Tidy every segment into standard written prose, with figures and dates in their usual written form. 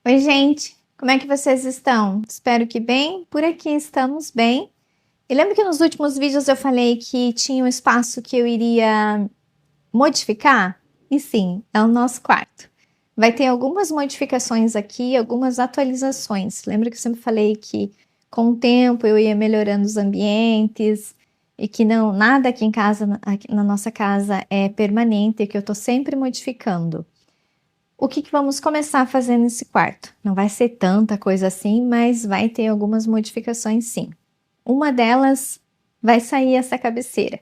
Oi, gente! Como é que vocês estão? Espero que bem. Por aqui estamos bem. E lembra que nos últimos vídeos eu falei que tinha um espaço que eu iria modificar? E sim, é o nosso quarto. Vai ter algumas modificações aqui, algumas atualizações. Lembra que eu sempre falei que com o tempo eu ia melhorando os ambientes e que não nada aqui em casa, aqui na nossa casa é permanente, que eu tô sempre modificando. O que vamos começar a fazer nesse quarto? Não vai ser tanta coisa assim, mas vai ter algumas modificações sim. Uma delas vai sair essa cabeceira.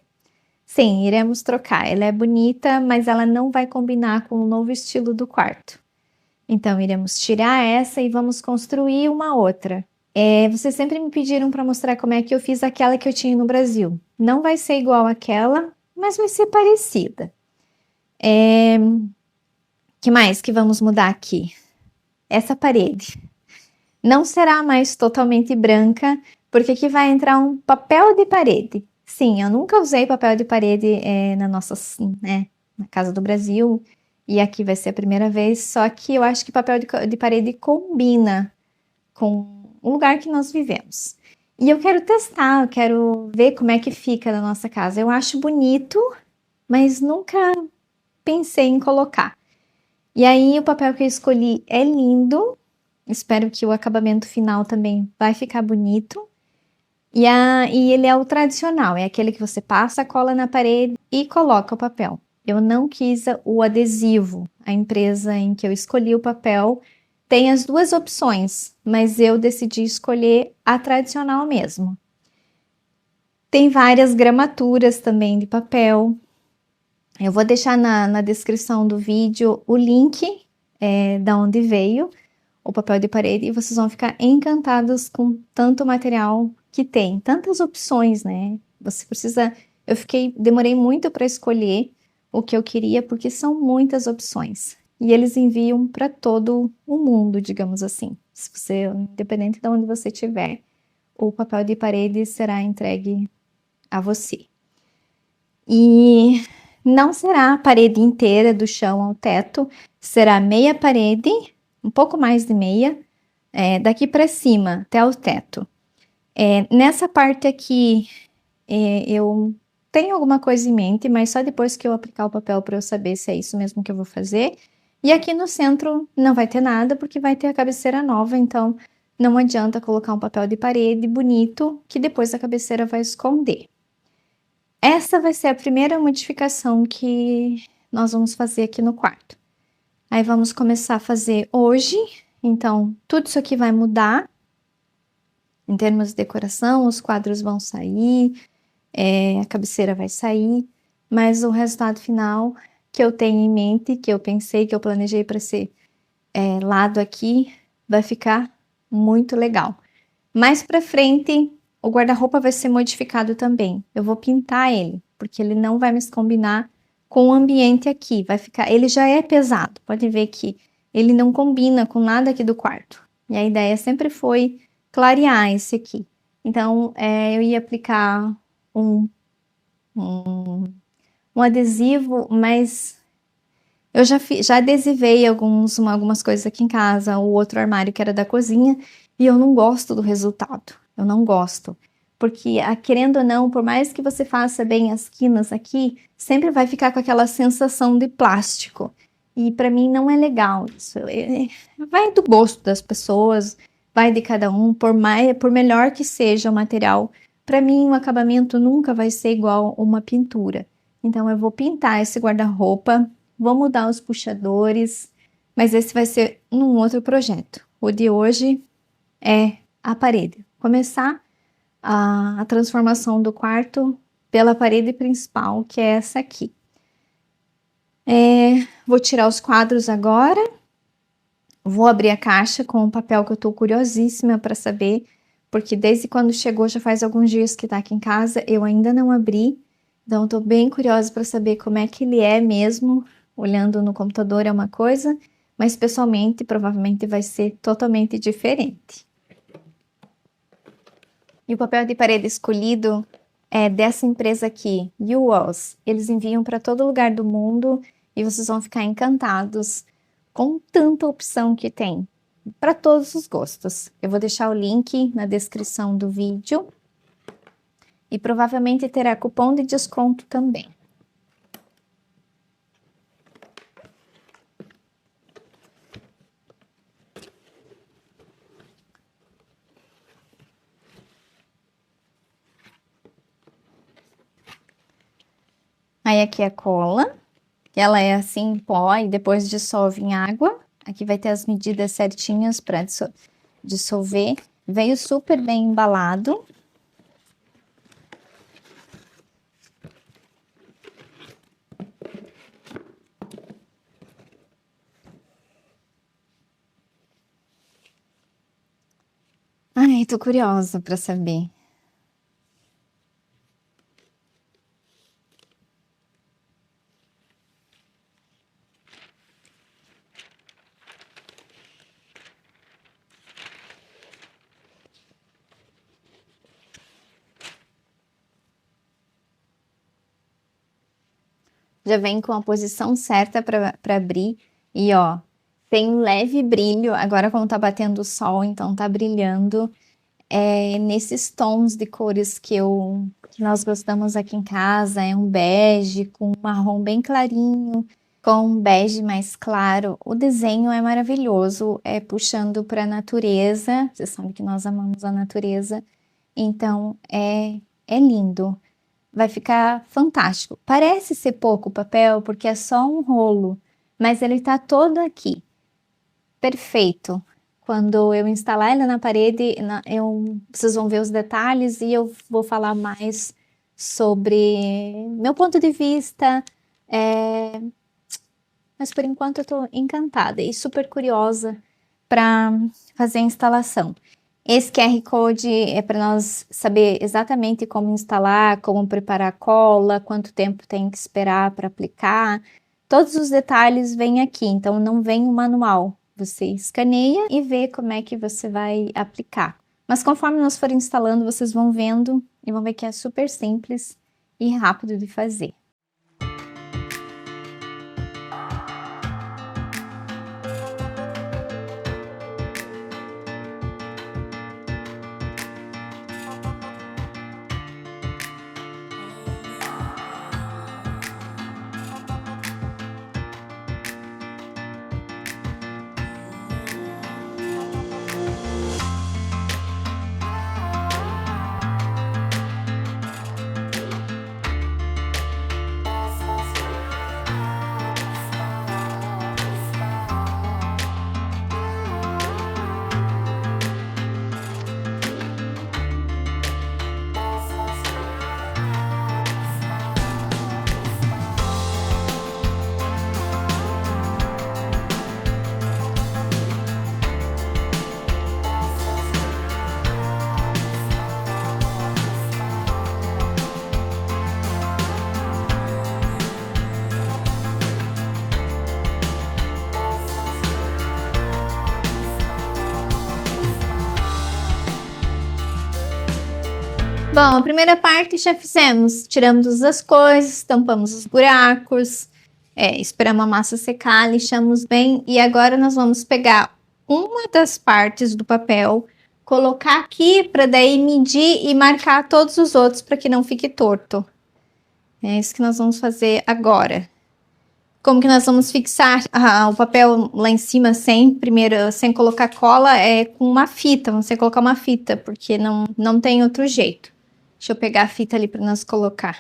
Sim, iremos trocar. Ela é bonita, mas ela não vai combinar com o novo estilo do quarto. Então, iremos tirar essa e vamos construir uma outra. Vocês sempre me pediram para mostrar como é que eu fiz aquela que eu tinha no Brasil. Não vai ser igual àquela, mas vai ser parecida. Que mais que vamos mudar aqui? Essa parede não será mais totalmente branca, porque aqui vai entrar um papel de parede. Sim, eu nunca usei papel de parede na casa do Brasil, e aqui vai ser a primeira vez, só que eu acho que papel de parede combina com o lugar que nós vivemos. E eu quero testar, eu quero ver como é que fica na nossa casa. Eu acho bonito, mas nunca pensei em colocar. E aí o papel que eu escolhi é lindo, espero que o acabamento final também vai ficar bonito. E ele é o tradicional, é aquele que você passa, cola na parede e coloca o papel. Eu não quis o adesivo. A empresa em que eu escolhi o papel tem as duas opções, mas eu decidi escolher a tradicional mesmo. Tem várias gramaturas também de papel. Eu vou deixar na descrição do vídeo o link da onde veio o papel de parede e vocês vão ficar encantados com tanto material que tem, tantas opções, né? Você precisa. Demorei muito para escolher o que eu queria porque são muitas opções e eles enviam para todo o mundo, digamos assim. Se você, independente de onde você estiver, o papel de parede será entregue a você. E não será a parede inteira do chão ao teto, será meia parede, um pouco mais de meia, daqui para cima até o teto. Nessa parte aqui, eu tenho alguma coisa em mente, mas só depois que eu aplicar o papel para eu saber se é isso mesmo que eu vou fazer. E aqui no centro não vai ter nada, porque vai ter a cabeceira nova, então não adianta colocar um papel de parede bonito, que depois a cabeceira vai esconder. Essa vai ser a primeira modificação que nós vamos fazer aqui no quarto. Aí vamos começar a fazer hoje, então tudo isso aqui vai mudar. Em termos de decoração, os quadros vão sair, a cabeceira vai sair, mas o resultado final que eu tenho em mente, que eu pensei, que eu planejei para ser lado aqui, vai ficar muito legal. Mais para frente, o guarda-roupa vai ser modificado também. Eu vou pintar ele, porque ele não vai mais combinar com o ambiente aqui. Vai ficar, ele já é pesado. Pode ver que ele não combina com nada aqui do quarto. E a ideia sempre foi clarear esse aqui. Então, eu ia aplicar um adesivo, mas eu já adesivei algumas coisas aqui em casa, o outro armário que era da cozinha, e eu não gosto do resultado. Eu não gosto. Porque, querendo ou não, por mais que você faça bem as quinas aqui, sempre vai ficar com aquela sensação de plástico. E para mim não é legal isso. Vai do gosto das pessoas, vai de cada um, por melhor que seja o material, para mim o acabamento nunca vai ser igual uma pintura. Então eu vou pintar esse guarda-roupa, vou mudar os puxadores, mas esse vai ser num outro projeto. O de hoje é a parede. Começar a transformação do quarto pela parede principal, que é essa aqui. Vou tirar os quadros agora. Vou abrir a caixa com o papel que eu tô curiosíssima para saber, porque desde quando chegou já faz alguns dias que tá aqui em casa, eu ainda não abri. Então, tô bem curiosa para saber como é que ele é mesmo. Olhando no computador é uma coisa, mas pessoalmente provavelmente vai ser totalmente diferente. E o papel de parede escolhido é dessa empresa aqui, UWalls. Eles enviam para todo lugar do mundo e vocês vão ficar encantados com tanta opção que tem. para todos os gostos. Eu vou deixar o link na descrição do vídeo e provavelmente terá cupom de desconto também. Aí aqui a cola, ela é assim em pó e depois dissolve em água. Aqui vai ter as medidas certinhas para dissolver. Veio super bem embalado. Ai, tô curiosa para saber. Já vem com a posição certa para abrir e ó, tem um leve brilho. Agora como tá batendo o sol, então tá brilhando nesses tons de cores que nós gostamos aqui em casa. É um bege com um marrom bem clarinho, com um bege mais claro. O desenho é maravilhoso, puxando para a natureza. Vocês sabem que nós amamos a natureza, então é lindo. Vai ficar fantástico. Parece ser pouco papel, porque é só um rolo, mas ele tá todo aqui. Perfeito. Quando eu instalar ele na parede, vocês vão ver os detalhes e eu vou falar mais sobre meu ponto de vista. Mas por enquanto eu tô encantada e super curiosa para fazer a instalação. Esse QR Code é para nós saber exatamente como instalar, como preparar a cola, quanto tempo tem que esperar para aplicar. Todos os detalhes vêm aqui, então não vem o manual. Você escaneia e vê como é que você vai aplicar. Mas conforme nós for instalando, vocês vão vendo e vão ver que é super simples e rápido de fazer. Bom, a primeira parte já fizemos. Tiramos as coisas, tampamos os buracos, esperamos a massa secar, lixamos bem. E agora nós vamos pegar uma das partes do papel, colocar aqui para daí medir e marcar todos os outros para que não fique torto. É isso que nós vamos fazer agora. Como que nós vamos fixar o papel lá em cima primeiro, sem colocar cola, com uma fita. Vamos ter que colocar uma fita, porque não tem outro jeito. Deixa eu pegar a fita ali para nós colocar.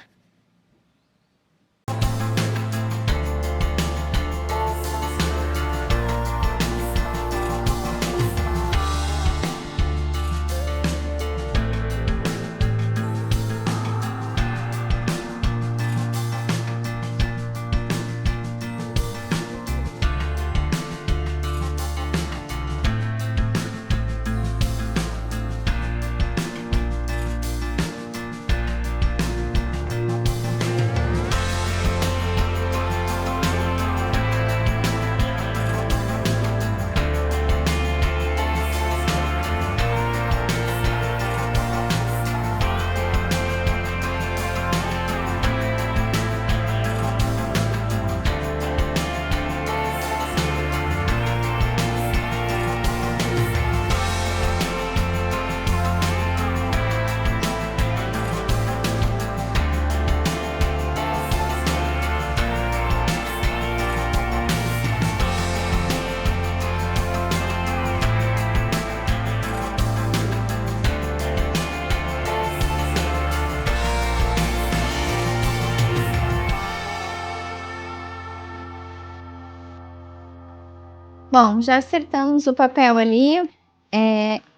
Bom, já acertamos o papel ali.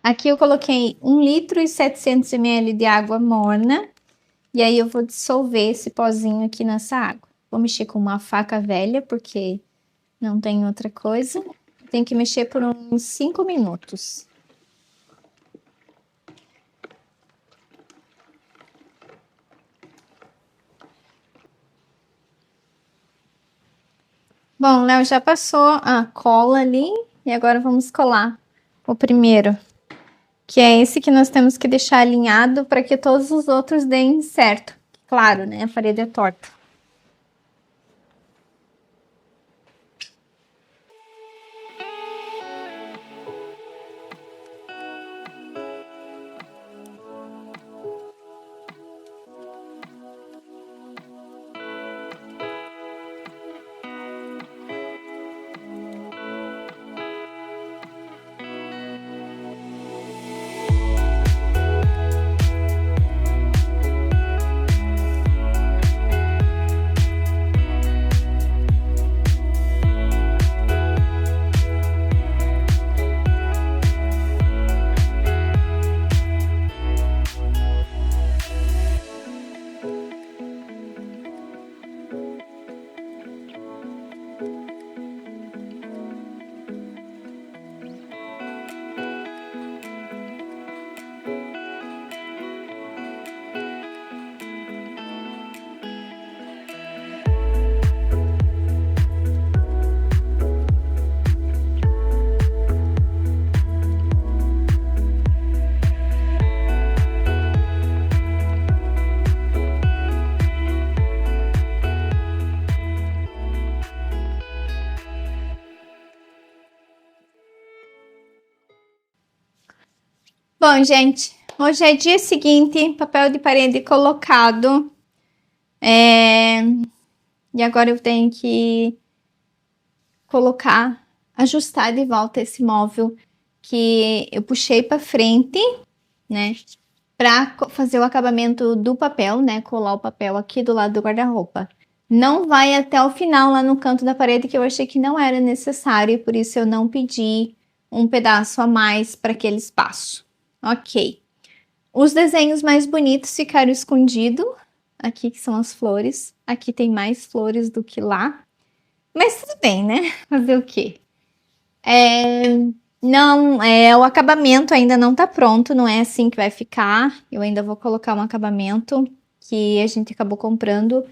Aqui eu coloquei 1,7 litros de água morna. E aí eu vou dissolver esse pozinho aqui nessa água. Vou mexer com uma faca velha, porque não tem outra coisa. Tem que mexer por uns 5 minutos. Bom, Léo já passou a cola ali. E agora vamos colar o primeiro, que é esse que nós temos que deixar alinhado para que todos os outros deem certo. Claro, né? A parede é torta. Bom, gente, hoje é dia seguinte, papel de parede colocado. E agora eu tenho que colocar, ajustar de volta esse móvel que eu puxei para frente, né? Para fazer o acabamento do papel, né? Colar o papel aqui do lado do guarda-roupa. Não vai até o final lá no canto da parede, que eu achei que não era necessário, por isso eu não pedi um pedaço a mais para aquele espaço. Ok. Os desenhos mais bonitos ficaram escondidos. Aqui que são as flores. Aqui tem mais flores do que lá. Mas tudo bem, né? Fazer o quê? Não, o acabamento ainda não tá pronto, não é assim que vai ficar. Eu ainda vou colocar um acabamento que a gente acabou comprando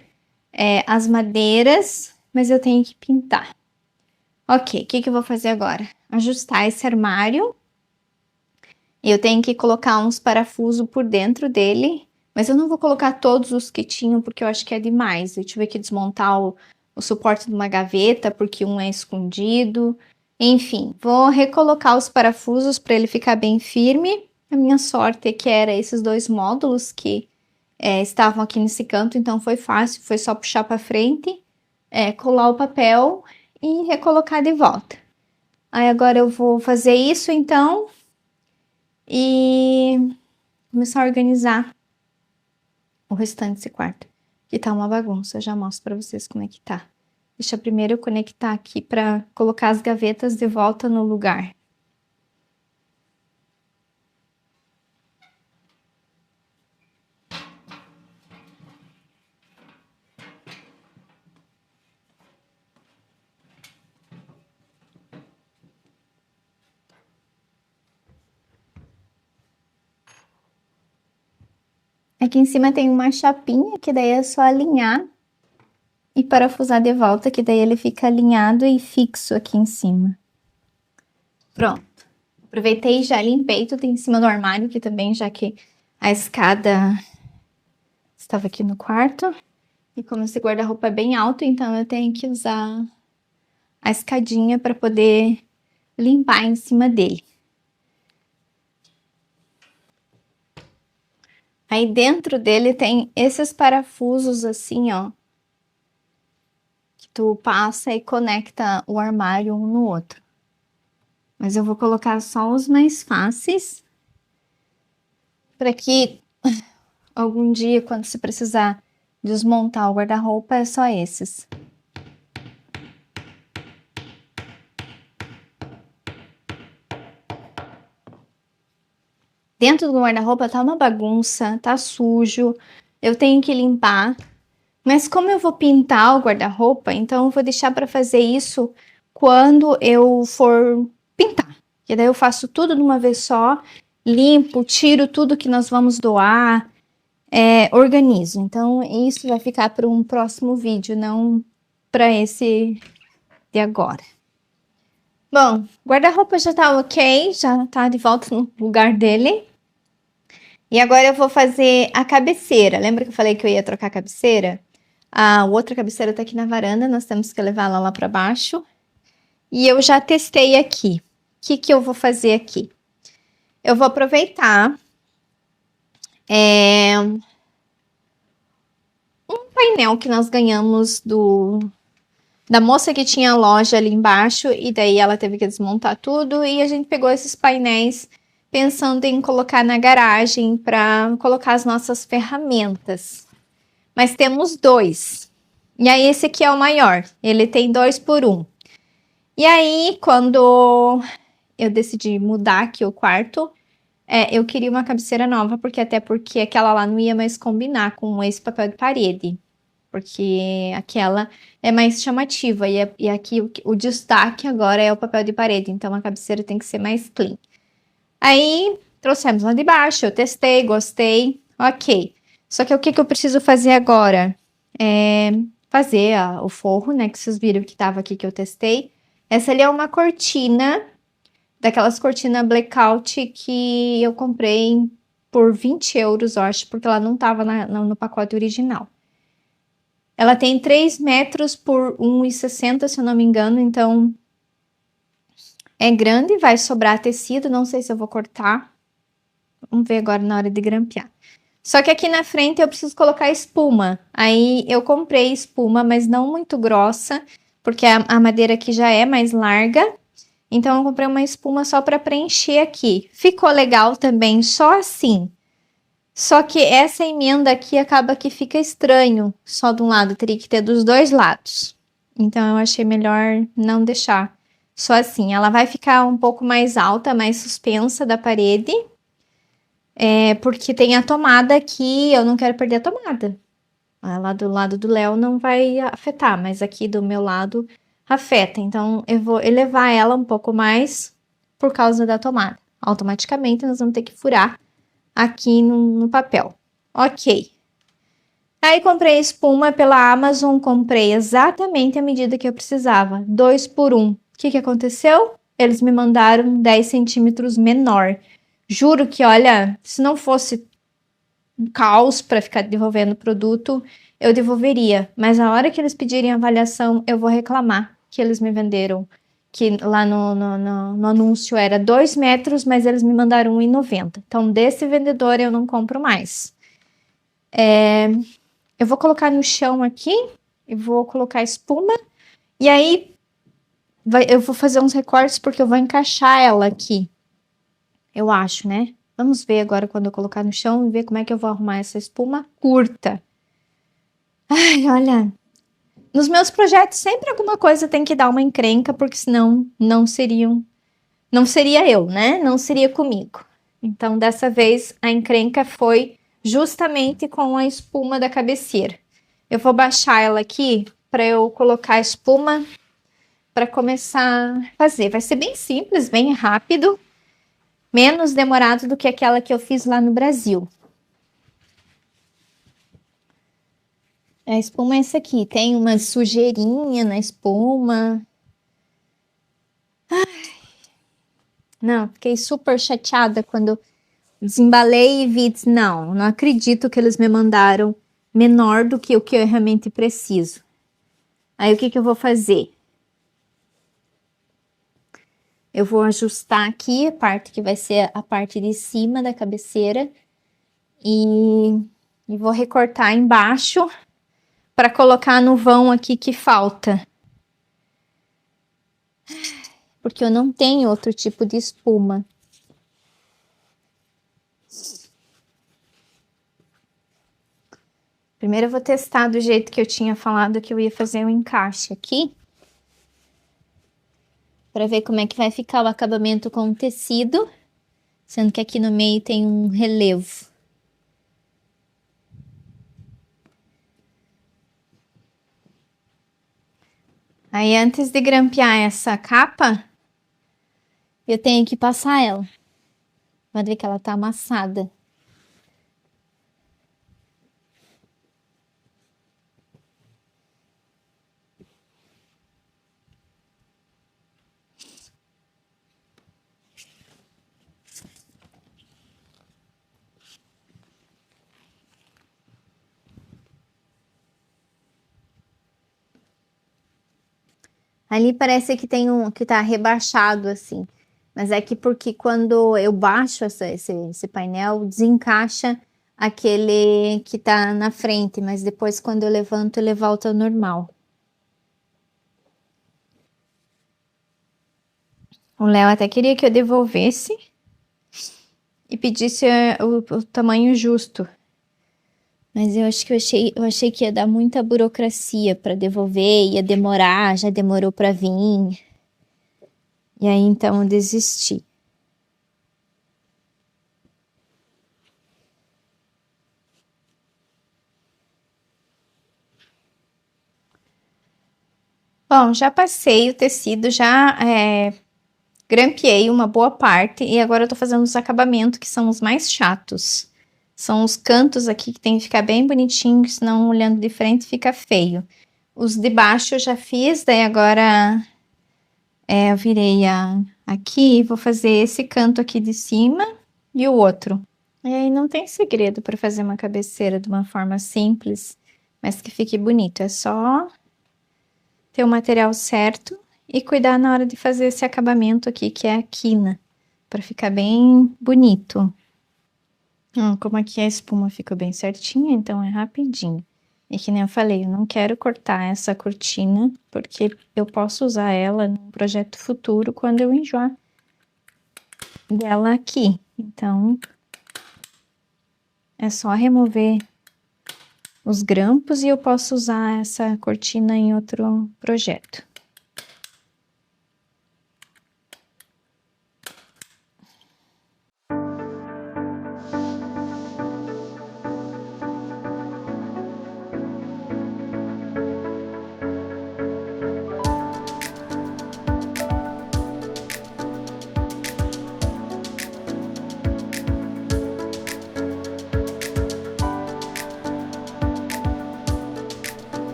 as madeiras, mas eu tenho que pintar. Ok, o que eu vou fazer agora? Ajustar esse armário. Eu tenho que colocar uns parafusos por dentro dele, mas eu não vou colocar todos os que tinham, porque eu acho que é demais. Eu tive que desmontar o suporte de uma gaveta, porque um é escondido. Enfim, vou recolocar os parafusos para ele ficar bem firme. A minha sorte é que era esses dois módulos que estavam aqui nesse canto, então foi fácil, foi só puxar para frente, colar o papel e recolocar de volta. Aí agora eu vou fazer isso então e começar a organizar o restante desse quarto, que tá uma bagunça. Eu já mostro para vocês como é que tá. Deixa primeiro eu conectar aqui para colocar as gavetas de volta no lugar. Aqui em cima tem uma chapinha, que daí é só alinhar e parafusar de volta, que daí ele fica alinhado e fixo aqui em cima. Pronto. Aproveitei e já limpei tudo em cima do armário, que também, já que a escada estava aqui no quarto. E como esse guarda-roupa é bem alto, então eu tenho que usar a escadinha para poder limpar em cima dele. Aí dentro dele tem esses parafusos assim, ó, que tu passa e conecta o armário um no outro. Mas eu vou colocar só os mais fáceis, para que algum dia, quando você precisar desmontar o guarda-roupa, é só esses. Dentro do guarda-roupa tá uma bagunça, tá sujo, eu tenho que limpar. Mas como eu vou pintar o guarda-roupa, então eu vou deixar para fazer isso quando eu for pintar. E daí eu faço tudo de uma vez só, limpo, tiro tudo que nós vamos doar, organizo. Então isso vai ficar para um próximo vídeo, não para esse de agora. Bom, guarda-roupa já tá ok, já tá de volta no lugar dele. E agora eu vou fazer a cabeceira. Lembra que eu falei que eu ia trocar a cabeceira? A outra cabeceira tá aqui na varanda, nós temos que levar ela lá para baixo. E eu já testei aqui. O que eu vou fazer aqui? Eu vou aproveitar um painel que nós ganhamos da moça que tinha a loja ali embaixo, e daí ela teve que desmontar tudo, e a gente pegou esses painéis pensando em colocar na garagem para colocar as nossas ferramentas. Mas temos dois. E aí esse aqui é o maior, ele tem 2 por 1. E aí, quando eu decidi mudar aqui o quarto, eu queria uma cabeceira nova, porque aquela lá não ia mais combinar com esse papel de parede. Porque aquela é mais chamativa, e aqui o destaque agora é o papel de parede, então a cabeceira tem que ser mais clean. Aí, trouxemos lá de baixo, eu testei, gostei, ok. Só que o que eu preciso fazer agora? Fazer o forro, né, que vocês viram que tava aqui que eu testei. Essa ali é uma cortina, daquelas cortinas blackout que eu comprei por 20 euros, eu acho, porque ela não tava no pacote original. Ela tem 3 metros por 1,60, se eu não me engano, então é grande, vai sobrar tecido, não sei se eu vou cortar. Vamos ver agora na hora de grampear. Só que aqui na frente eu preciso colocar espuma. Aí eu comprei espuma, mas não muito grossa, porque a madeira aqui já é mais larga. Então eu comprei uma espuma só para preencher aqui. Ficou legal também, só assim. Só que essa emenda aqui acaba que fica estranho, só de um lado, teria que ter dos dois lados. Então eu achei melhor não deixar só assim. Ela vai ficar um pouco mais alta, mais suspensa da parede, porque tem a tomada aqui, eu não quero perder a tomada. Lá do lado do Léo não vai afetar, mas aqui do meu lado afeta. Então eu vou elevar ela um pouco mais por causa da tomada. Automaticamente nós vamos ter que furar aqui no papel. Ok. Aí comprei espuma pela Amazon, comprei exatamente a medida que eu precisava, 2 por 1. O que aconteceu? Eles me mandaram 10 centímetros menor. Juro que, olha, se não fosse um caos para ficar devolvendo o produto, eu devolveria. Mas a hora que eles pedirem avaliação, eu vou reclamar que eles me venderam. Que lá no anúncio era 2 metros, mas eles me mandaram 1,90. Então, desse vendedor eu não compro mais. Eu vou colocar no chão aqui, e vou colocar espuma, e aí eu vou fazer uns recortes porque eu vou encaixar ela aqui. Eu acho, né? Vamos ver agora quando eu colocar no chão e ver como é que eu vou arrumar essa espuma curta. Ai, olha, nos meus projetos sempre alguma coisa tem que dar uma encrenca, porque senão não seria eu, né? Não seria comigo. Então, dessa vez, a encrenca foi justamente com a espuma da cabeceira. Eu vou baixar ela aqui para eu colocar a espuma para começar a fazer. Vai ser bem simples, bem rápido, menos demorado do que aquela que eu fiz lá no Brasil. A espuma é essa aqui, tem uma sujeirinha na espuma. Ai, não, fiquei super chateada quando desembalei e vi, não acredito que eles me mandaram menor do que o que eu realmente preciso. Aí o que eu vou fazer? Eu vou ajustar aqui a parte que vai ser a parte de cima da cabeceira e vou recortar embaixo para colocar no vão aqui que falta. Porque eu não tenho outro tipo de espuma. Primeiro eu vou testar do jeito que eu tinha falado que eu ia fazer um encaixe aqui. Para ver como é que vai ficar o acabamento com o tecido. Sendo que aqui no meio tem um relevo. Aí antes de grampear essa capa, eu tenho que passar ela. Vai ver que ela tá amassada. Ali parece que tem que tá rebaixado assim. Mas é que porque quando eu baixo esse painel, desencaixa aquele que tá na frente, mas depois quando eu levanto, ele volta ao normal. O Léo até queria que eu devolvesse e pedisse o tamanho justo. Mas eu acho que eu achei que ia dar muita burocracia para devolver, ia demorar, já demorou para vir. E aí então eu desisti. Bom, já passei o tecido, já grampeei uma boa parte e agora eu tô fazendo os acabamentos que são os mais chatos. São os cantos aqui que tem que ficar bem bonitinho, senão olhando de frente fica feio. Os de baixo eu já fiz, daí agora eu virei aqui e vou fazer esse canto aqui de cima e o outro. E aí não tem segredo para fazer uma cabeceira de uma forma simples, mas que fique bonito. É só ter o material certo e cuidar na hora de fazer esse acabamento aqui, que é a quina, para ficar bem bonito. Como aqui a espuma ficou bem certinha, então é rapidinho. E que nem eu falei, eu não quero cortar essa cortina, porque eu posso usar ela num projeto futuro quando eu enjoar dela aqui. Então, é só remover os grampos e eu posso usar essa cortina em outro projeto.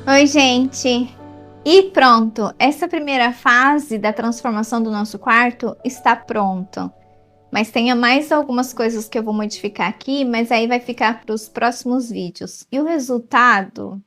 Oi, gente. E pronto, essa primeira fase da transformação do nosso quarto está pronto. Mas tenha mais algumas coisas que eu vou modificar aqui, mas aí vai ficar para os próximos vídeos. E o resultado,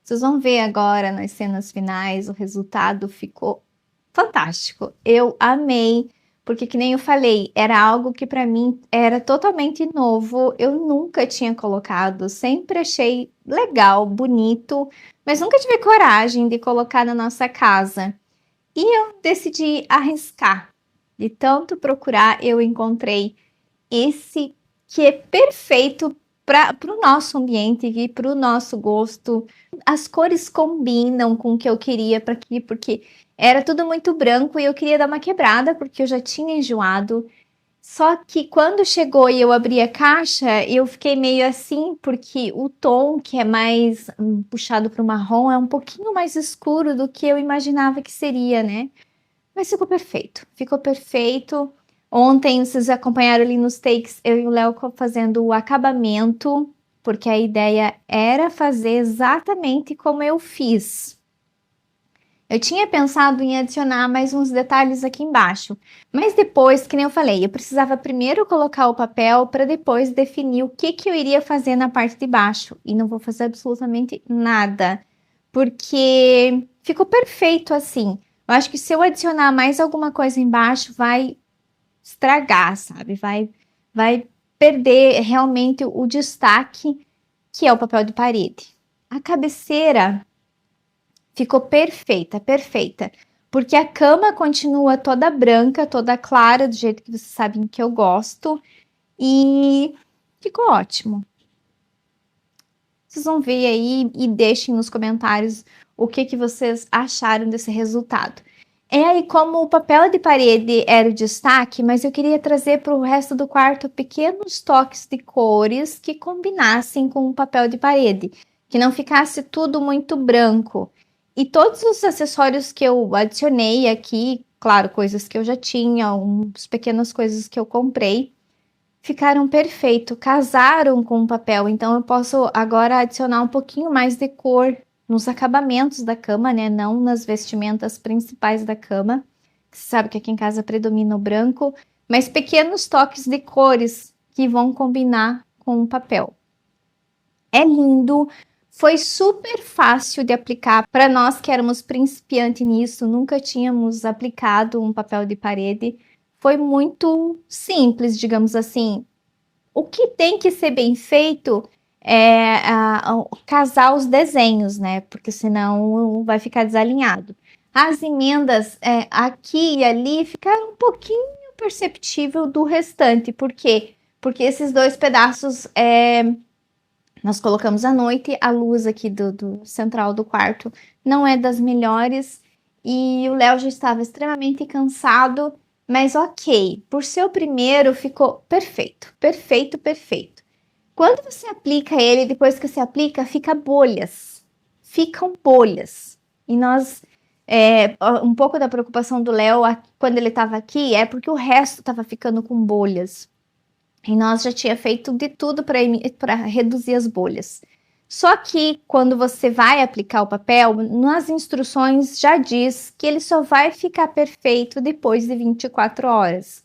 vocês vão ver agora nas cenas finais, o resultado ficou fantástico. Eu amei, porque que nem eu falei, era algo que para mim era totalmente novo. Eu nunca tinha colocado, sempre achei legal, bonito, mas nunca tive coragem de colocar na nossa casa. E eu decidi arriscar. De tanto procurar, eu encontrei esse que é perfeito para o nosso ambiente e para o nosso gosto. As cores combinam com o que eu queria para aqui, porque era tudo muito branco e eu queria dar uma quebrada, porque eu já tinha enjoado. Só que quando chegou e eu abri a caixa, eu fiquei meio assim, porque o tom que é mais puxado para o marrom é um pouquinho mais escuro do que eu imaginava que seria, né? Mas ficou perfeito, ficou perfeito. Ontem vocês acompanharam ali nos takes, eu e o Léo fazendo o acabamento, porque a ideia era fazer exatamente como eu fiz. Eu tinha pensado em adicionar mais uns detalhes aqui embaixo, mas depois, que nem eu falei, eu precisava primeiro colocar o papel para depois definir o que eu iria fazer na parte de baixo. E não vou fazer absolutamente nada, porque ficou perfeito assim. Eu acho que se eu adicionar mais alguma coisa embaixo, vai estragar, sabe? Vai perder realmente o destaque que é o papel de parede. A cabeceira ficou perfeita, perfeita. Porque a cama continua toda branca, toda clara, do jeito que vocês sabem que eu gosto. E ficou ótimo. Vocês vão ver aí e deixem nos comentários o que vocês acharam desse resultado. É aí como o papel de parede era o destaque, mas eu queria trazer para o resto do quarto pequenos toques de cores que combinassem com o papel de parede, que não ficasse tudo muito branco. E todos os acessórios que eu adicionei aqui, claro, coisas que eu já tinha, uns pequenas coisas que eu comprei, ficaram perfeito, casaram com o papel. Então eu posso agora adicionar um pouquinho mais de cor nos acabamentos da cama, né? Não nas vestimentas principais da cama. Você sabe que aqui em casa predomina o branco, mas pequenos toques de cores que vão combinar com o papel. É lindo, foi super fácil de aplicar para nós que éramos principiantes nisso, nunca tínhamos aplicado um papel de parede. Foi muito simples, digamos assim. O que tem que ser bem feito é casar os desenhos, né? Porque senão vai ficar desalinhado. As emendas aqui e ali ficaram um pouquinho perceptível do restante. Por quê? Porque esses dois pedaços nós colocamos à noite, a luz aqui do central do quarto não é das melhores e o Léo já estava extremamente cansado, mas ok, por ser o primeiro ficou perfeito, perfeito, perfeito. Quando você aplica ele, depois que você aplica, ficam bolhas. E nós, um pouco da preocupação do Léo quando ele estava aqui é porque o resto estava ficando com bolhas. E nós já tinha feito de tudo para reduzir as bolhas. Só que quando você vai aplicar o papel, nas instruções já diz que ele só vai ficar perfeito depois de 24 horas.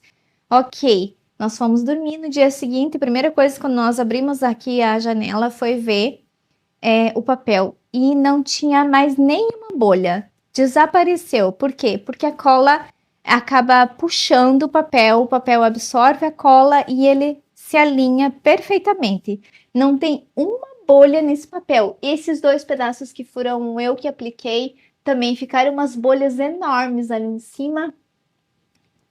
Ok, nós fomos dormir no dia seguinte. A primeira coisa quando nós abrimos aqui a janela foi ver o papel e não tinha mais nenhuma bolha. Desapareceu. Por quê? Porque a cola acaba puxando o papel absorve a cola e ele se alinha perfeitamente. Não tem uma bolha nesse papel. Esses dois pedaços que foram eu que apliquei, também ficaram umas bolhas enormes ali em cima.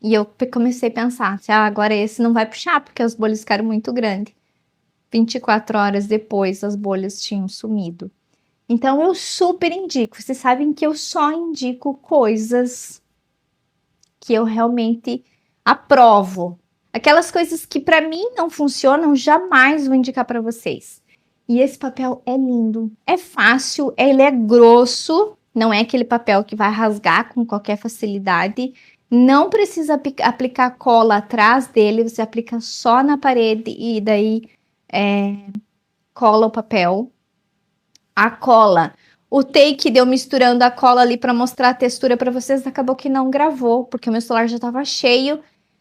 E eu comecei a pensar, agora esse não vai puxar, porque as bolhas ficaram muito grandes. 24 horas depois, as bolhas tinham sumido. Então, eu super indico. Vocês sabem que eu só indico coisas que eu realmente aprovo. Aquelas coisas que para mim não funcionam, jamais vou indicar para vocês. E esse papel é lindo, é fácil, ele é grosso, não é aquele papel que vai rasgar com qualquer facilidade. Não precisa aplicar cola atrás dele, você aplica só na parede e daí cola o papel. A cola, O take deu misturando a cola ali para mostrar a textura para vocês, acabou que não gravou, porque o meu celular já estava cheio.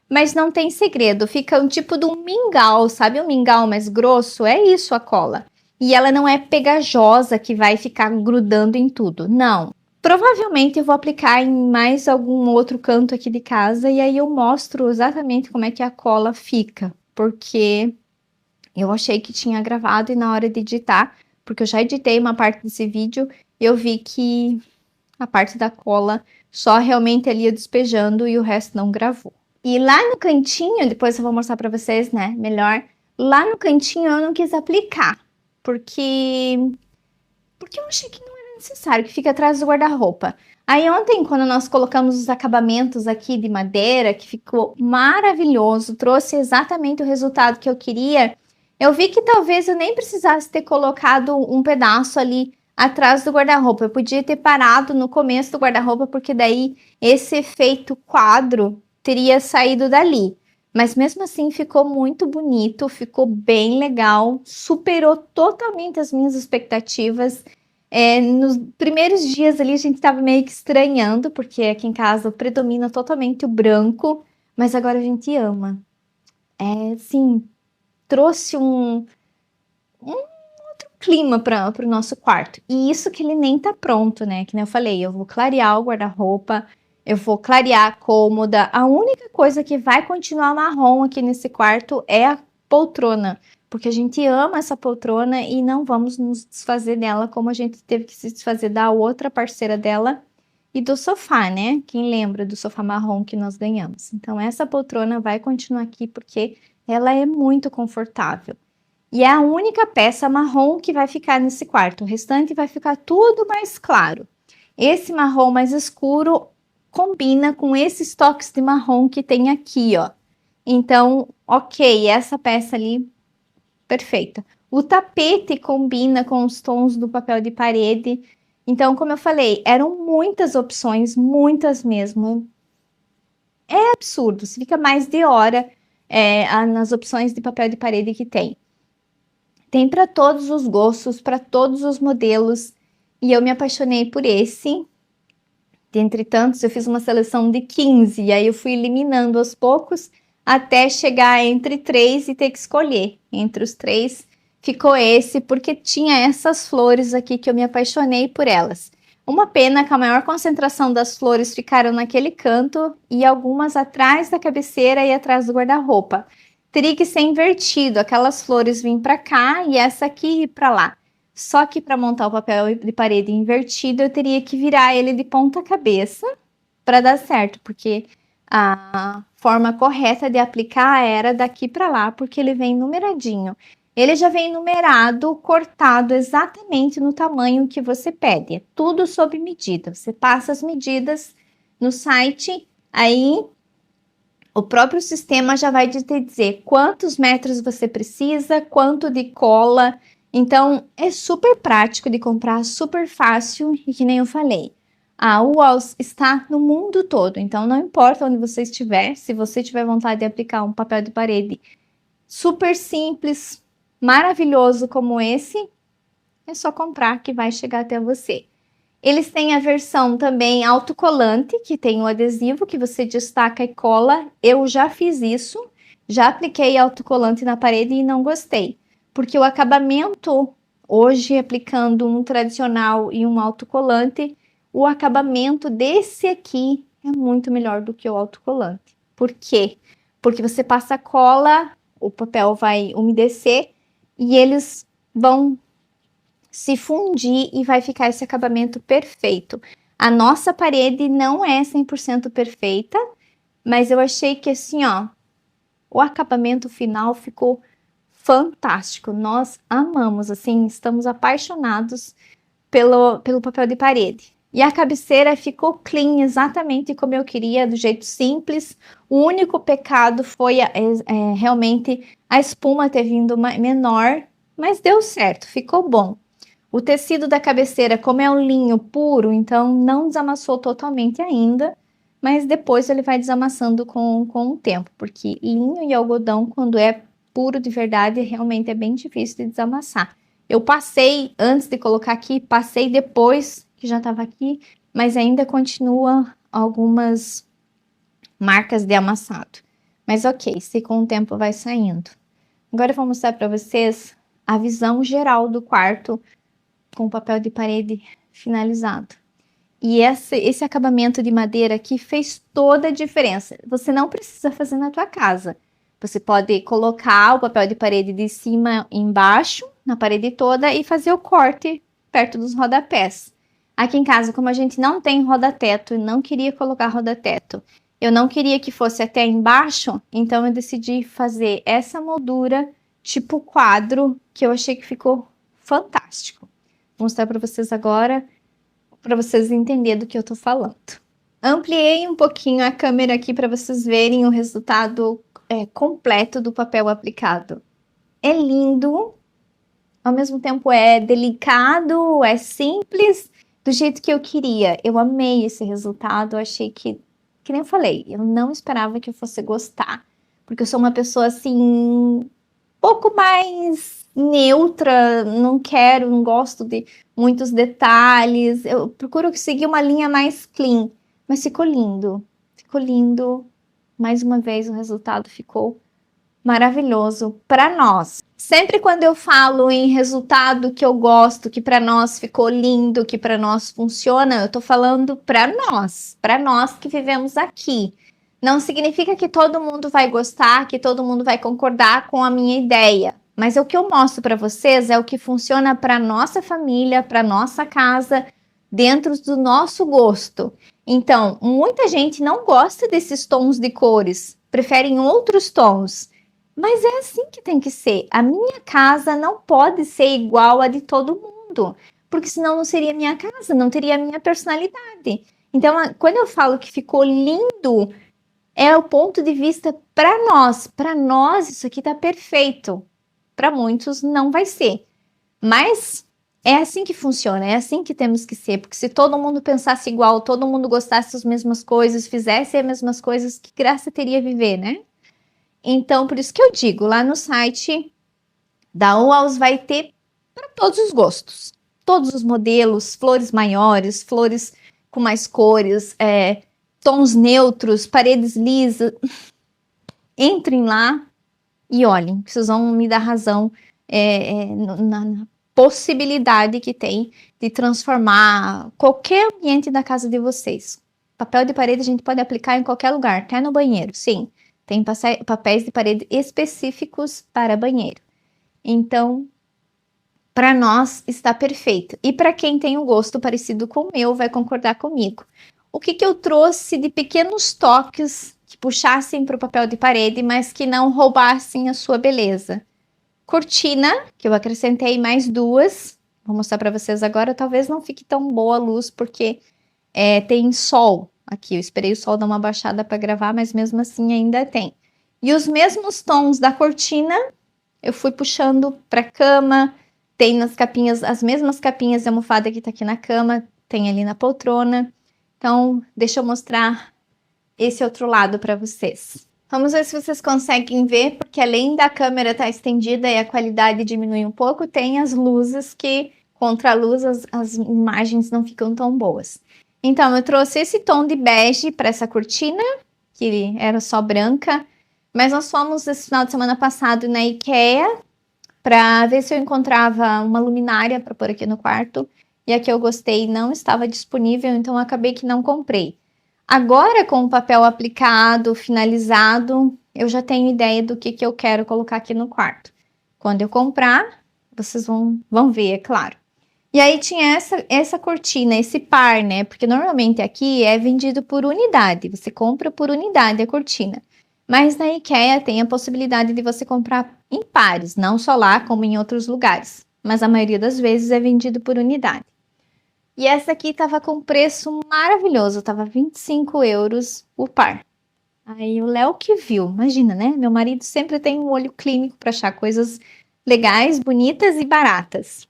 Mas não tem segredo, fica um tipo de um mingau, sabe um mingau mais grosso? É isso a cola. E ela não é pegajosa que vai ficar grudando em tudo, não. Provavelmente eu vou aplicar em mais algum outro canto aqui de casa e aí eu mostro exatamente como é que a cola fica, porque eu achei que tinha gravado e na hora de editar, porque eu já editei uma parte desse vídeo, eu vi que a parte da cola só realmente ali ia despejando e o resto não gravou. E lá no cantinho, depois eu vou mostrar para vocês, né, melhor. Lá no cantinho eu não quis aplicar, porque eu achei que não era necessário, que fica atrás do guarda-roupa. Aí ontem, quando nós colocamos os acabamentos aqui de madeira, que ficou maravilhoso, trouxe exatamente o resultado que eu queria, eu vi que talvez eu nem precisasse ter colocado um pedaço ali atrás do guarda-roupa. Eu podia ter parado no começo do guarda-roupa, porque daí esse efeito quadro teria saído dali. Mas mesmo assim ficou muito bonito, ficou bem legal, superou totalmente as minhas expectativas. Nos primeiros dias ali a gente estava meio que estranhando, porque aqui em casa predomina totalmente o branco, mas agora a gente ama. Sim, trouxe um clima para o nosso quarto. E isso que ele nem tá pronto, né? Que nem eu falei, eu vou clarear o guarda-roupa, eu vou clarear a cômoda. A única coisa que vai continuar marrom aqui nesse quarto é a poltrona, porque a gente ama essa poltrona e não vamos nos desfazer dela como a gente teve que se desfazer da outra parceira dela e do sofá, né? Quem lembra do sofá marrom que nós ganhamos? Então essa poltrona vai continuar aqui porque ela é muito confortável. E é a única peça marrom que vai ficar nesse quarto. O restante vai ficar tudo mais claro. Esse marrom mais escuro combina com esses toques de marrom que tem aqui, ó. Então, ok, essa peça ali, perfeita. O tapete combina com os tons do papel de parede. Então, como eu falei, eram muitas opções, muitas mesmo. É absurdo, se fica mais de hora nas opções de papel de parede que tem. Tem para todos os gostos, para todos os modelos, e eu me apaixonei por esse. Dentre tantos, eu fiz uma seleção de 15, e aí eu fui eliminando aos poucos, até chegar entre 3 e ter que escolher. Entre os 3, ficou esse, porque tinha essas flores aqui que eu me apaixonei por elas. Uma pena que a maior concentração das flores ficaram naquele canto, e algumas atrás da cabeceira e atrás do guarda-roupa. Teria que ser invertido, aquelas flores vêm para cá e essa aqui ir para lá. Só que para montar o papel de parede invertido, eu teria que virar ele de ponta cabeça para dar certo, porque a forma correta de aplicar era daqui para lá, porque ele vem numeradinho. Ele já vem numerado, cortado exatamente no tamanho que você pede. É tudo sob medida. Você passa as medidas no site, aí o próprio sistema já vai te dizer quantos metros você precisa, quanto de cola. Então, é super prático de comprar, super fácil e que nem eu falei. A UOLS está no mundo todo, então não importa onde você estiver, se você tiver vontade de aplicar um papel de parede super simples, maravilhoso como esse, é só comprar que vai chegar até você. Eles têm a versão também autocolante, que tem o adesivo que você destaca e cola. Eu já fiz isso, já apliquei autocolante na parede e não gostei, porque o acabamento, hoje aplicando um tradicional e um autocolante, o acabamento desse aqui é muito melhor do que o autocolante. Por quê? Porque você passa cola, o papel vai umedecer e eles vão se fundir e vai ficar esse acabamento perfeito. A nossa parede não é 100% perfeita, mas eu achei que assim, ó, o acabamento final ficou fantástico. Nós amamos, assim, estamos apaixonados pelo papel de parede. E a cabeceira ficou clean, exatamente como eu queria, do jeito simples. O único pecado foi realmente a espuma ter vindo menor, mas deu certo, ficou bom. O tecido da cabeceira, como é um linho puro, então não desamassou totalmente ainda, mas depois ele vai desamassando com o tempo, porque linho e algodão, quando é puro de verdade, realmente é bem difícil de desamassar. Eu passei antes de colocar aqui, passei depois que já estava aqui, mas ainda continua algumas marcas de amassado. Mas ok, se com o tempo vai saindo. Agora eu vou mostrar para vocês a visão geral do quarto com o papel de parede finalizado. E esse acabamento de madeira aqui fez toda a diferença. Você não precisa fazer na tua casa. Você pode colocar o papel de parede de cima embaixo, na parede toda, e fazer o corte perto dos rodapés. Aqui em casa, como a gente não tem roda-teto e não queria colocar roda-teto, eu não queria que fosse até embaixo, então eu decidi fazer essa moldura tipo quadro, que eu achei que ficou fantástico. Vou mostrar para vocês agora, para vocês entenderem do que eu tô falando. Ampliei um pouquinho a câmera aqui para vocês verem o resultado completo do papel aplicado. É lindo, ao mesmo tempo é delicado, é simples, do jeito que eu queria. Eu amei esse resultado, achei que nem eu falei, eu não esperava que eu fosse gostar, porque eu sou uma pessoa assim, pouco mais neutra, não gosto de muitos detalhes, eu procuro seguir uma linha mais clean, mas ficou lindo, mais uma vez o resultado ficou maravilhoso para nós. Sempre quando eu falo em resultado que eu gosto, que para nós ficou lindo, que para nós funciona, eu tô falando para nós que vivemos aqui. Não significa que todo mundo vai gostar, que todo mundo vai concordar com a minha ideia, mas o que eu mostro para vocês é o que funciona para nossa família, para nossa casa, dentro do nosso gosto. Então, muita gente não gosta desses tons de cores, preferem outros tons. Mas é assim que tem que ser. A minha casa não pode ser igual a de todo mundo, porque senão não seria minha casa, não teria a minha personalidade. Então, quando eu falo que ficou lindo, é o ponto de vista para nós. Para nós, isso aqui tá perfeito. Para muitos, não vai ser. Mas é assim que funciona, é assim que temos que ser. Porque se todo mundo pensasse igual, todo mundo gostasse das mesmas coisas, fizesse as mesmas coisas, que graça teria viver, né? Então, por isso que eu digo, lá no site da UAUS vai ter para todos os gostos, todos os modelos, flores maiores, flores com mais cores, tons neutros, paredes lisas. Entrem lá e olhem, vocês vão me dar razão na possibilidade que tem de transformar qualquer ambiente da casa de vocês. Papel de parede a gente pode aplicar em qualquer lugar, até no banheiro, sim. Tem papéis de parede específicos para banheiro. Então, para nós está perfeito. E para quem tem um gosto parecido com o meu, vai concordar comigo. O que eu trouxe de pequenos toques que puxassem para o papel de parede, mas que não roubassem a sua beleza? Cortina, que eu acrescentei mais duas. Vou mostrar para vocês agora. Talvez não fique tão boa a luz, porque tem sol aqui. Eu esperei o sol dar uma baixada para gravar, mas mesmo assim ainda tem. E os mesmos tons da cortina, eu fui puxando para a cama. Tem nas capinhas, as mesmas capinhas de almofada que tá aqui na cama, tem ali na poltrona. Então, deixa eu mostrar esse outro lado para vocês. Vamos ver se vocês conseguem ver, porque além da câmera estar estendida e a qualidade diminui um pouco, tem as luzes que, contra a luz, as imagens não ficam tão boas. Então, eu trouxe esse tom de bege para essa cortina, que era só branca, mas nós fomos esse final de semana passado na IKEA para ver se eu encontrava uma luminária para pôr aqui no quarto, e a que eu gostei não estava disponível, então eu acabei que não comprei. Agora, com o papel aplicado, finalizado, eu já tenho ideia do que eu quero colocar aqui no quarto. Quando eu comprar, vocês vão ver, é claro. E aí tinha essa cortina, esse par, né? Porque normalmente aqui é vendido por unidade. Você compra por unidade a cortina. Mas na IKEA tem a possibilidade de você comprar em pares, não só lá, como em outros lugares. Mas a maioria das vezes é vendido por unidade. E essa aqui estava com preço maravilhoso, estava 25 euros o par. Aí o Léo que viu, imagina, né? Meu marido sempre tem um olho clínico para achar coisas legais, bonitas e baratas.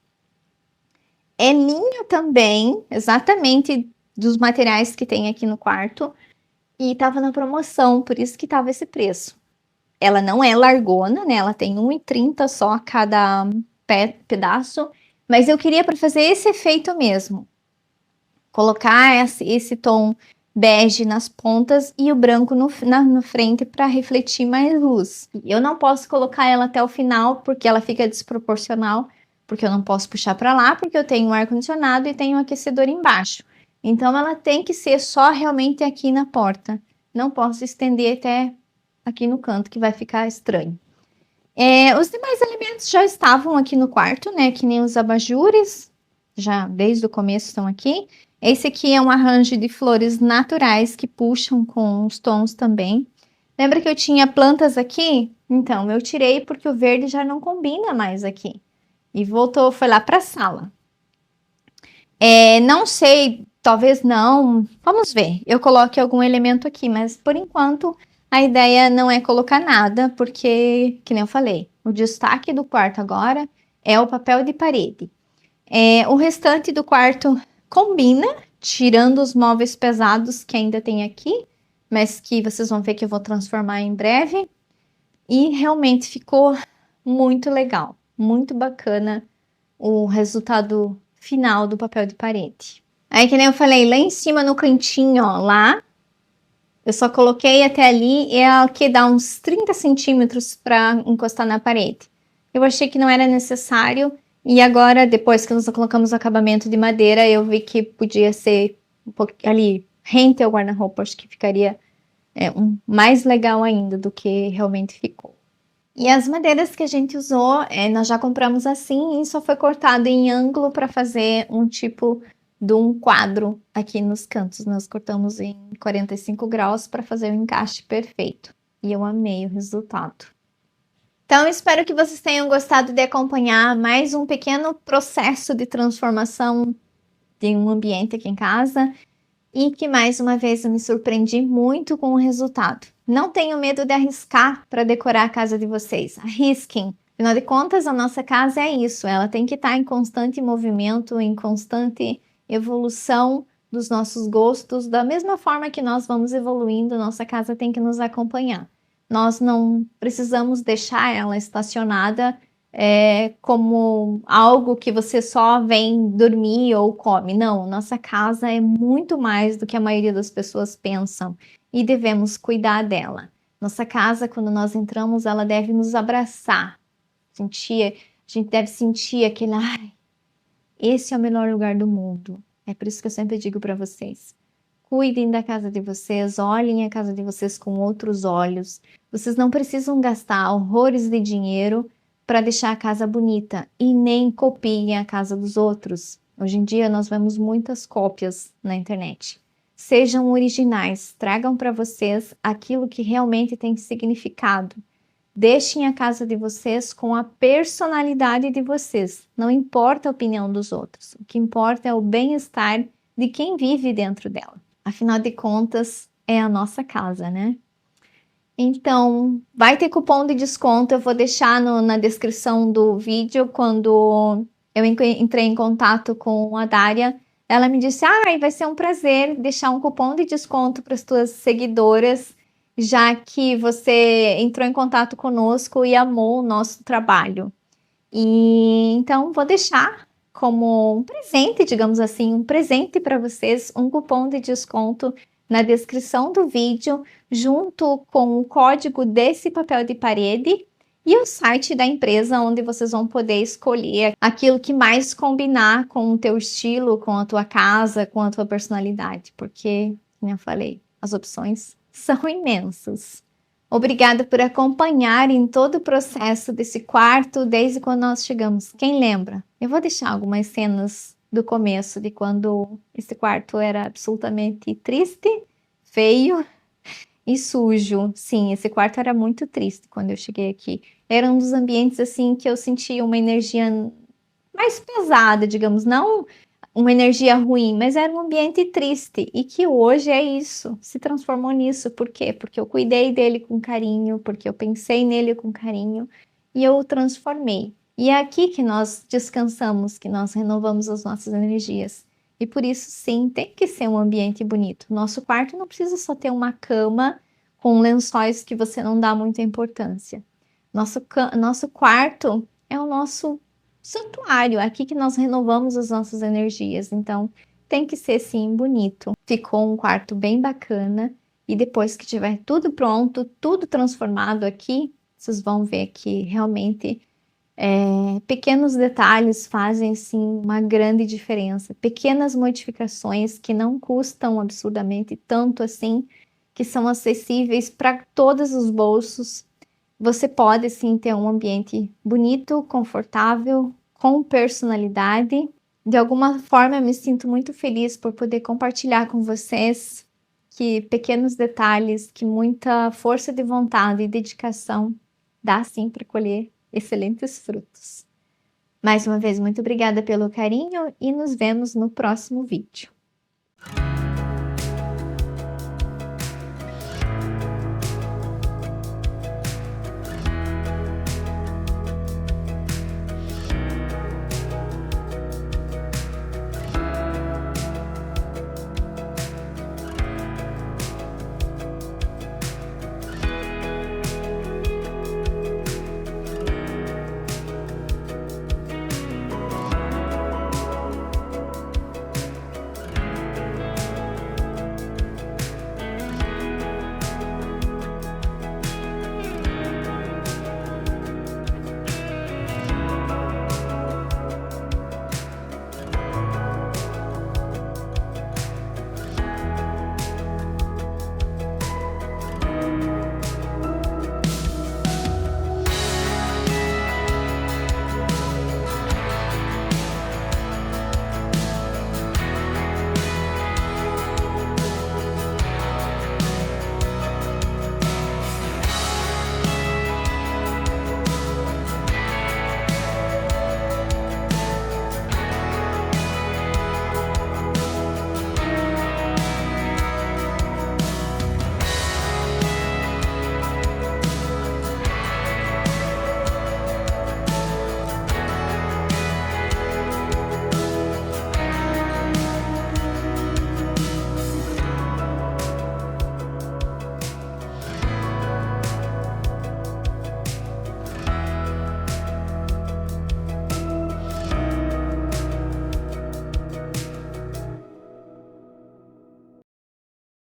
É linha também, exatamente dos materiais que tem aqui no quarto. E estava na promoção, por isso que estava esse preço. Ela não é largona, né? Ela tem 1,30 só pedaço, mas eu queria para fazer esse efeito mesmo. Colocar esse tom bege nas pontas e o branco na frente para refletir mais luz. Eu não posso colocar ela até o final porque ela fica desproporcional, porque eu não posso puxar para lá, porque eu tenho um ar-condicionado e tenho um aquecedor embaixo. Então ela tem que ser só realmente aqui na porta. Não posso estender até aqui no canto, que vai ficar estranho. Os demais elementos já estavam aqui no quarto, né? Que nem os abajures, já desde o começo estão aqui. Esse aqui é um arranjo de flores naturais que puxam com os tons também. Lembra que eu tinha plantas aqui? Então, eu tirei porque o verde já não combina mais aqui. E voltou, foi lá para a sala. Não sei, talvez não. Vamos ver. Eu coloque algum elemento aqui, mas por enquanto a ideia não é colocar nada, porque, que nem eu falei, o destaque do quarto agora é o papel de parede. O restante do quarto combina, tirando os móveis pesados que ainda tem aqui, mas que vocês vão ver que eu vou transformar em breve. E realmente ficou muito legal, muito bacana o resultado final do papel de parede. Aí, que nem eu falei, lá em cima no cantinho, ó, lá, eu só coloquei até ali e é o que dá uns 30 centímetros para encostar na parede. Eu achei que não era necessário e agora, depois que nós colocamos o acabamento de madeira, eu vi que podia ser um pouco ali, rente ao guarda-roupa, acho que ficaria mais legal ainda do que realmente ficou. E as madeiras que a gente usou, nós já compramos assim e só foi cortado em ângulo para fazer um tipo de um quadro aqui nos cantos. Nós cortamos em 45 graus para fazer o encaixe perfeito. E eu amei o resultado. Então, espero que vocês tenham gostado de acompanhar mais um pequeno processo de transformação de um ambiente aqui em casa. E que mais uma vez eu me surpreendi muito com o resultado. Não tenham medo de arriscar para decorar a casa de vocês. Arrisquem. Afinal de contas, a nossa casa é isso. Ela tem que estar em constante movimento, em constante evolução dos nossos gostos. Da mesma forma que nós vamos evoluindo, nossa casa tem que nos acompanhar. Nós não precisamos deixar ela estacionada como algo que você só vem dormir ou come. Não, nossa casa é muito mais do que a maioria das pessoas pensam e devemos cuidar dela. Nossa casa, quando nós entramos, ela deve nos abraçar. A gente deve sentir aquele, esse é o melhor lugar do mundo. É por isso que eu sempre digo para vocês. Cuidem da casa de vocês, olhem a casa de vocês com outros olhos. Vocês não precisam gastar horrores de dinheiro para deixar a casa bonita e nem copiem a casa dos outros. Hoje em dia nós vemos muitas cópias na internet. Sejam originais, tragam para vocês aquilo que realmente tem significado. Deixem a casa de vocês com a personalidade de vocês. Não importa a opinião dos outros. O que importa é o bem-estar de quem vive dentro dela. Afinal de contas, é a nossa casa, né? Então, vai ter cupom de desconto, eu vou deixar na descrição do vídeo. Quando eu entrei em contato com a Dária, ela me disse, vai ser um prazer deixar um cupom de desconto para as tuas seguidoras, já que você entrou em contato conosco e amou o nosso trabalho. E então, vou deixar como um presente, digamos assim, um presente para vocês, um cupom de desconto na descrição do vídeo, junto com o código desse papel de parede e o site da empresa, onde vocês vão poder escolher aquilo que mais combinar com o teu estilo, com a tua casa, com a tua personalidade, porque, como eu falei, as opções são imensas. Obrigada por acompanhar em todo o processo desse quarto, desde quando nós chegamos. Quem lembra? Eu vou deixar algumas cenas do começo, de quando esse quarto era absolutamente triste, feio e sujo. Sim, esse quarto era muito triste quando eu cheguei aqui. Era um dos ambientes, assim, que eu sentia uma energia mais pesada, digamos, não uma energia ruim, mas era um ambiente triste e que hoje é isso, se transformou nisso. Por quê? Porque eu cuidei dele com carinho, porque eu pensei nele com carinho e eu o transformei. E é aqui que nós descansamos, que nós renovamos as nossas energias. E por isso, sim, tem que ser um ambiente bonito. Nosso quarto não precisa só ter uma cama com lençóis que você não dá muita importância. Nosso quarto é o nosso santuário, aqui que nós renovamos as nossas energias, então tem que ser sim bonito. Ficou um quarto bem bacana e depois que tiver tudo pronto, tudo transformado aqui, vocês vão ver que realmente pequenos detalhes fazem sim uma grande diferença. Pequenas modificações que não custam absurdamente tanto assim, que são acessíveis para todos os bolsos. Você pode sim ter um ambiente bonito, confortável, com personalidade. De alguma forma, eu me sinto muito feliz por poder compartilhar com vocês que pequenos detalhes, que muita força de vontade e dedicação dá sim para colher excelentes frutos. Mais uma vez, muito obrigada pelo carinho e nos vemos no próximo vídeo.